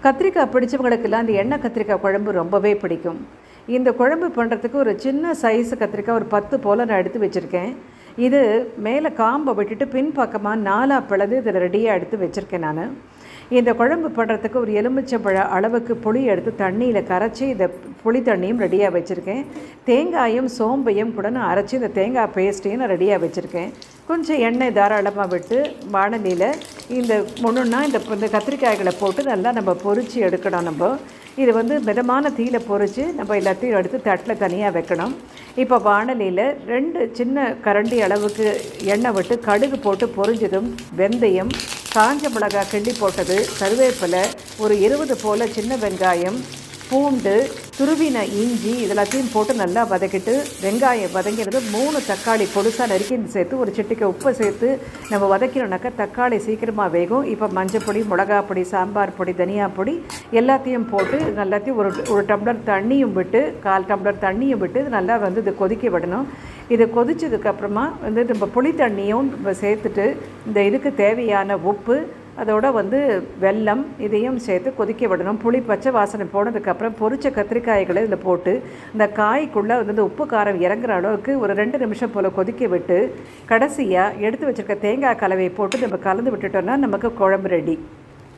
கத்திரிக்காய் பிடிச்சவங்களுக்கெல்லாம் அந்த எண்ணெய் கத்திரிக்காய் குழம்பு ரொம்பவே பிடிக்கும். இந்த குழம்பு பண்ணுறதுக்கு ஒரு சின்ன சைஸு கத்திரிக்காய் ஒரு 10 போல் நான் எடுத்து வச்சுருக்கேன். இது மேலே காம்பை விட்டுட்டு பின்பக்கமாக 4 பிளந்து இதில் ரெடியாக எடுத்து வச்சுருக்கேன் நான். இந்த குழம்பு பண்ணுறதுக்கு ஒரு எலுமிச்சம்பழ அளவுக்கு புளி எடுத்து தண்ணியில் கரைச்சி இந்த புளி தண்ணியும் ரெடியாக வச்சுருக்கேன். தேங்காயும் சோம்பையும் கூட நான் அரைச்சி இந்த தேங்காய் பேஸ்ட்டையும் நான் ரெடியாக வச்சுருக்கேன். கொஞ்சம் எண்ணெய் தாராளமாக விட்டு வாணலியில் இந்த ஒன்றுன்னா இந்த கத்திரிக்காய்களை போட்டு நல்லா நம்ம பொரித்து எடுக்கணும். இது மிதமான தீயில பொரித்து நம்ம எல்லாத்தையும் எடுத்து தட்டில் தனியாக வைக்கணும். இப்போ வாணலியில் 2 சின்ன கரண்டி அளவுக்கு எண்ணெய் விட்டு கடுகு போட்டு பொரிஞ்சதும் வெந்தயம், காஞ்ச மிளகாய் கிள்ளி போட்டது, கருவேப்பிலை, ஒரு 20 போல் சின்ன வெங்காயம், பூண்டு, துருவின இஞ்சி இதெல்லாத்தையும் போட்டு நல்லா வதக்கிட்டு வெங்காயம் வதங்கினது 3 தக்காளி பொடுசாக நறுக்கி சேர்த்து ஒரு சிட்டிக்கை உப்பை சேர்த்து நம்ம வதக்கினோம்னாக்கா தக்காளி சீக்கிரமாக வேகும். இப்போ மஞ்சள் பொடி, மிளகாய் பொடி, சாம்பார் பொடி, தனியா பொடி எல்லாத்தையும் போட்டு எல்லாத்தையும் ஒரு டம்ளர் தண்ணியும் விட்டு 1/4 டம்ளர் தண்ணியும் விட்டு நல்லா இது கொதிக்க விடணும். இது கொதிச்சதுக்கப்புறமா நம்ம புளி தண்ணியும் சேர்த்துட்டு இந்த இதுக்கு தேவையான உப்பு அதோட வெல்லம் இதையும் சேர்த்து கொதிக்க விடணும். புளி பச்சை வாசனை போனதுக்கப்புறம் பொரிச்ச கத்திரிக்காய்களை இதில் போட்டு இந்த காய்க்குள்ளே உப்பு காரம் இறங்குற அளவுக்கு ஒரு 2 நிமிஷம் போல் கொதிக்க விட்டு கடைசியாக எடுத்து வச்சுருக்க தேங்காய் கலவையை போட்டு நம்ம கலந்து விட்டுட்டோம்னா நமக்கு குழம்பு ரெடி.